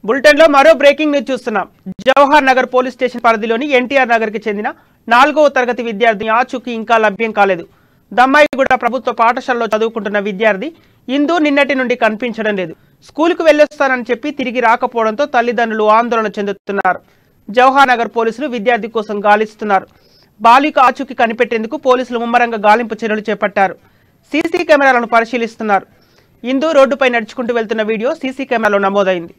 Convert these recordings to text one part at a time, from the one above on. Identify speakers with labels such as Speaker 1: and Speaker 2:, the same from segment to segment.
Speaker 1: బులెటిన్లో మరో breaking news చూస్తున్నాం. జవహర్ నగర్ పోలీస్ స్టేషన్ పరిధిలోని ఎన్టీఆర్ నగర్కి చెందిన 4వ తరగతి విద్యార్థి ఆచూకీ ఇంకా లభ్యం కాలేదు. దమ్మాయిగూడ ప్రభుత్వ పాఠశాలలో చదువుకుంటున్న విద్యార్థి ఇందు నిన్నటి నుండి కనిపించడం లేదు. స్కూలుకు వెళ్ళొస్తానని చెప్పి తిరిగి రాకపోవడంతో తల్లిదండ్రులు ఆందోళన చెందుతున్నారు. జవహర్ నగర్ పోలీసులు విద్యార్థి కోసం గాలిస్తున్నారు. బాలిక ఆచూకీ కనిపెట్టేందుకు పోలీసులు ముమ్మరంగా గాలింపు చర్యలు చేపట్టారు. సీసీ కెమెరాలను పరిశీలిస్తున్నారు. ఇందు రోడ్డుపై నడుచుకుంటూ వెళ్తున్న వీడియో సీసీ కెమెరాలో నమోదైంది.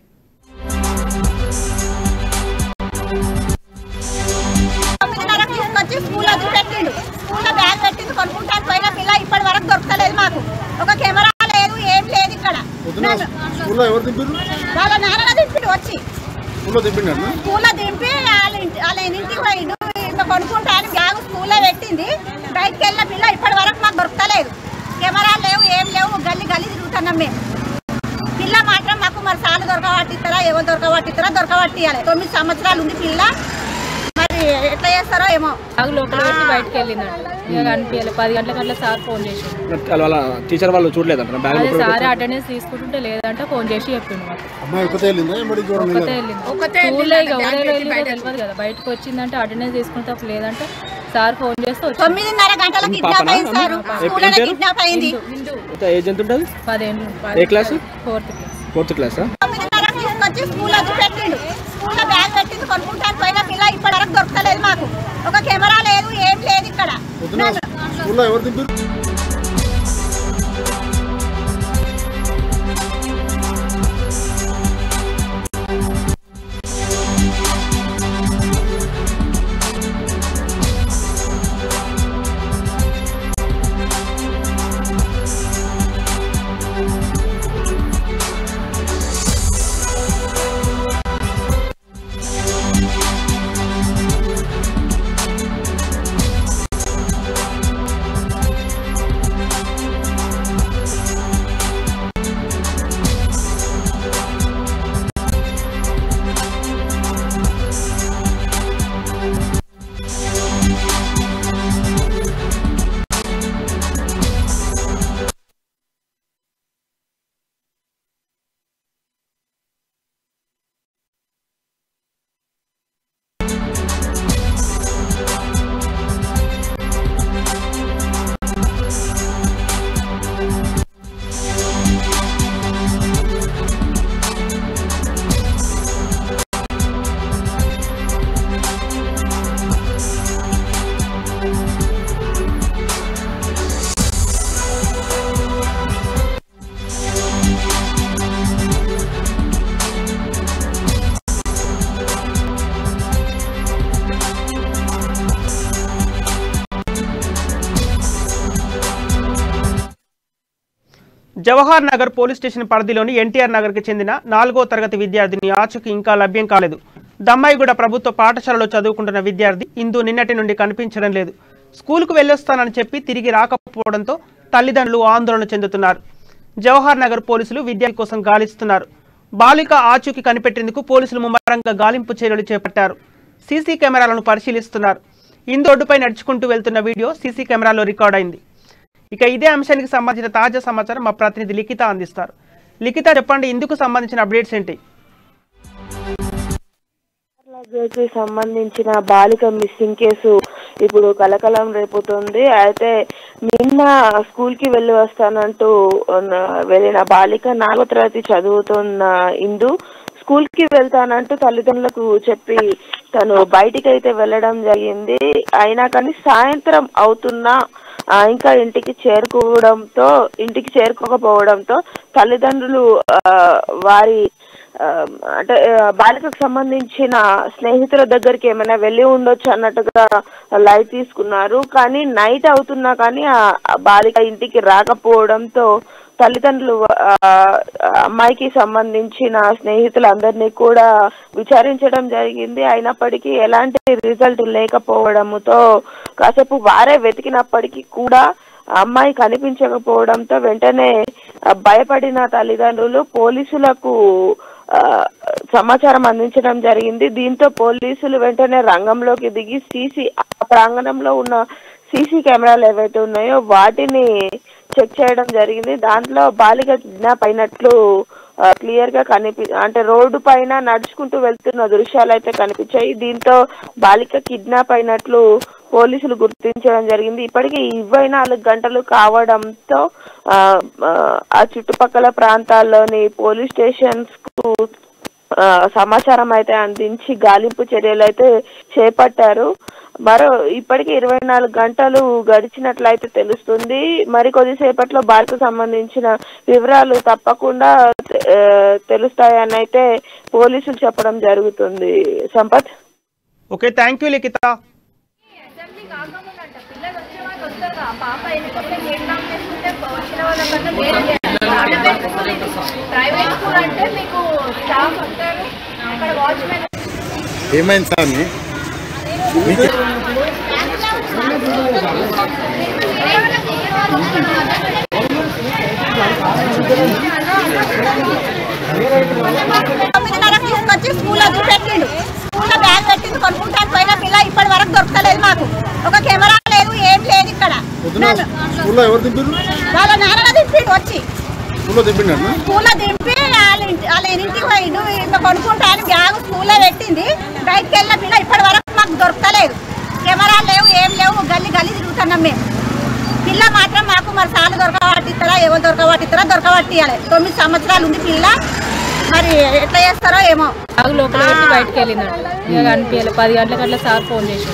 Speaker 2: ఇప్పటి వరకు దొరకలేదు. మాకు ఒక కెమెరా లేదు, ఏం లేదు. ఇక్కడ వాళ్ళ నాన్న దింపి వచ్చి స్కూల్లో దింపి వాళ్ళ ఇంటికి పోయిండు. ఇంకా కొనుక్కుంటా అని బ్యాగ్ స్కూల్లో పెట్టింది. బయటకు వెళ్ళిన పిల్ల ఇప్పటి వరకు మాకు దొరకలేదు. కెమెరాలు లేవు, ఏం లేవు. గల్లి గల్లి తిరుగుతున్నాం మేము. పిల్ల మాత్రం మాకు మరి సార్లు దొరకబట్టిస్తారా, ఎవరు దొరకబట్టిస్తారా, దొరకబట్టియాలి. 9 సంవత్సరాలు ఉంది పిల్ల. మరి ఎట్లా చేస్తారో ఏమో.
Speaker 3: లోపల పెట్టి బయటకు వెళ్ళిందంట. అనిపించాలి 10 గంటలకు అట్లా సార్ ఫోన్ చేసి
Speaker 4: టీచర్ వాళ్ళు చూడలేదంట.
Speaker 3: సార్ అటెండెన్స్ తీసుకుంటుంటే లేదంటే ఫోన్ చేసి చెప్పిండు. తెలియదు కదా, బయటకు వచ్చిందంటే అటెండెన్స్ తీసుకుంటే లేదంటే సార్ ఫోన్ చేస్తే
Speaker 2: 9:30 గంటలకు కిడ్నాప్ అయింది సార్. స్కూల్లోనే కిడ్నాప్ అయింది.
Speaker 4: ఏజ్ ఎంత ఉంటుంది?
Speaker 3: 10 ఏళ్ళు.
Speaker 4: ఏ క్లాస్?
Speaker 3: 4th
Speaker 4: class.
Speaker 2: 9:30 తీసుకొచ్చి స్కూల్లో పెట్టిండు. స్కూల్లో బ్యాగ్ పెట్టింది. కొనుక్కుంటాను పోయిన పిల్ల ఇప్పటి వరకు దొరకలేదు. మాకు ఒక కెమెరా లేదు, ఏం లేదు. ఇక్కడ
Speaker 1: జవహర్ నగర్ పోలీస్ స్టేషన్ పరిధిలోని ఎన్టీఆర్ నగర్కి చెందిన 4వ తరగతి విద్యార్థిని ఆచూకీ ఇంకా లభ్యం కాలేదు. దమ్మాయిగూడ ప్రభుత్వ పాఠశాలలో చదువుకుంటున్న విద్యార్థి ఇందు నిన్నటి నుండి కనిపించడం లేదు. స్కూలుకు వెళ్ళొస్తానని చెప్పి తిరిగి రాకపోవడంతో తల్లిదండ్రులు ఆందోళన చెందుతున్నారు. జవహర్ నగర్ పోలీసులు విద్యార్థి కోసం గాలిస్తున్నారు. బాలిక ఆచూకీ కనిపెట్టేందుకు పోలీసులు ముమ్మరంగా గాలింపు చర్యలు చేపట్టారు. సీసీ కెమెరాలను పరిశీలిస్తున్నారు. ఇందు రోడ్డుపై నడుచుకుంటూ వెళ్తున్న వీడియో సీసీ కెమెరాలో రికార్డ్ అయింది. ఇక ఇదే అంశానికి సంబంధించిన తాజా సమాచారం మా ప్రతినిధి లిఖిత అందిస్తారు. లిఖిత, చెప్పండి, ఇందుకు సంబంధించిన అప్డేట్స్ ఏంటి?
Speaker 5: సంబంధించిన బాలిక మిస్సింగ్ కేసు ఇప్పుడు కలకలం రేపుతుంది. అయితే నిన్న స్కూల్ కి వెళ్ళి వస్తానంటూ వెళ్ళిన బాలిక 4వ తరగతి చదువుతున్న ఇందు స్కూల్ కి వెళ్తానంటూ తల్లిదండ్రులకు చెప్పి తను బయటికి అయితే వెళ్ళడం జరిగింది. అయినా కానీ సాయంత్రం అవుతున్నా ఇంకా ఇంటికి చేరుకోకపోవడంతో తల్లిదండ్రులు వారి అంటే బాలికకు సంబంధించిన స్నేహితుల దగ్గరికి ఏమైనా వెళ్ళి ఉండొచ్చు అన్నట్టుగా లైట్ తీసుకున్నారు. కానీ నైట్ అవుతున్నా కానీ ఆ బాలిక ఇంటికి రాకపోవడంతో తల్లిదండ్రులు అమ్మాయికి సంబంధించిన స్నేహితులందరినీ కూడా విచారించడం జరిగింది. అయినప్పటికీ ఎలాంటి రిజల్ట్ లేకపోవడంతో కాసేపు వారే వెతికినప్పటికీ కూడా అమ్మాయి కనిపించకపోవడంతో వెంటనే భయపడిన తల్లిదండ్రులు పోలీసులకు సమాచారం అందించడం జరిగింది. దీంతో పోలీసులు వెంటనే రంగంలోకి దిగి ప్రాంగణంలో ఉన్న సీసీ కెమెరాలు ఏవైతే ఉన్నాయో వాటిని చెక్ చేయడం జరిగింది. దాంట్లో బాలిక కిడ్నాప్ అయినట్లు క్లియర్ గా అంటే రోడ్డు పైన నడుచుకుంటూ వెళ్తున్న దృశ్యాలు అయితే కనిపించాయి. దీంతో బాలిక కిడ్నాప్ అయినట్లు పోలీసులు గుర్తించడం జరిగింది. ఇప్పటికీ 24 గంటలు కావడంతో ఆ చుట్టుపక్కల ప్రాంతాల్లోని పోలీస్ స్టేషన్స్ కు సమాచారం అయితే అందించి గాలింపు చర్యలు అయితే చేపట్టారు. ఇప్పటికి 24 గంటలు గడిచినట్లయితే తెలుస్తుంది. మరి కొద్దిసేపట్లో బాలికకు సంబంధించిన వివరాలు తప్పకుండా తెలుస్తాయని అయితే పోలీసులు చెప్పడం జరుగుతుంది. సంపత్.
Speaker 1: ఓకే, థ్యాంక్ యూ లిఖిత.
Speaker 6: ఏమైంది సార్?
Speaker 2: తీసుకొచ్చి స్కూల్లో పెట్టిండు. స్కూల్లో బ్యాగ్ పెట్టింది, కొనుక్కుంటాను పోయిన పిల్ల ఇప్పటి వరకు దొరకలేదు. మాకు ఒక కెమెరా లేదు, ఏం లేదు ఇక్కడ. వాళ్ళ నాన్న దింపిండు, వచ్చి స్కూల్లో దింపి వాళ్ళ ఇంటికి పోయిండు. ఇంకా కొనుక్కుంటాను బ్యాగ్ స్కూల్లో పెట్టింది. బయటకు వెళ్ళిన పిల్ల ఇప్పటి వరకు మాకు దొరకలేదు. కెమెరాలు లేవు, ఏం లేవు, గల్లి గల్లి తిరుగుతున్నాం మేము. పిల్ల మాత్రం మాకు మరి సార్లు దొరకబట్టిస్తారా, ఎవరు దొరకబట్టియాలి. 9 సంవత్సరాలు ఉంది పిల్ల, మరి ఎట్లా చేస్తారో ఏమో.
Speaker 3: లోపల బయటకు వెళ్ళిందంట, ఇక కనిపించాలి. 10 గంటల సార్ ఫోన్ చేసి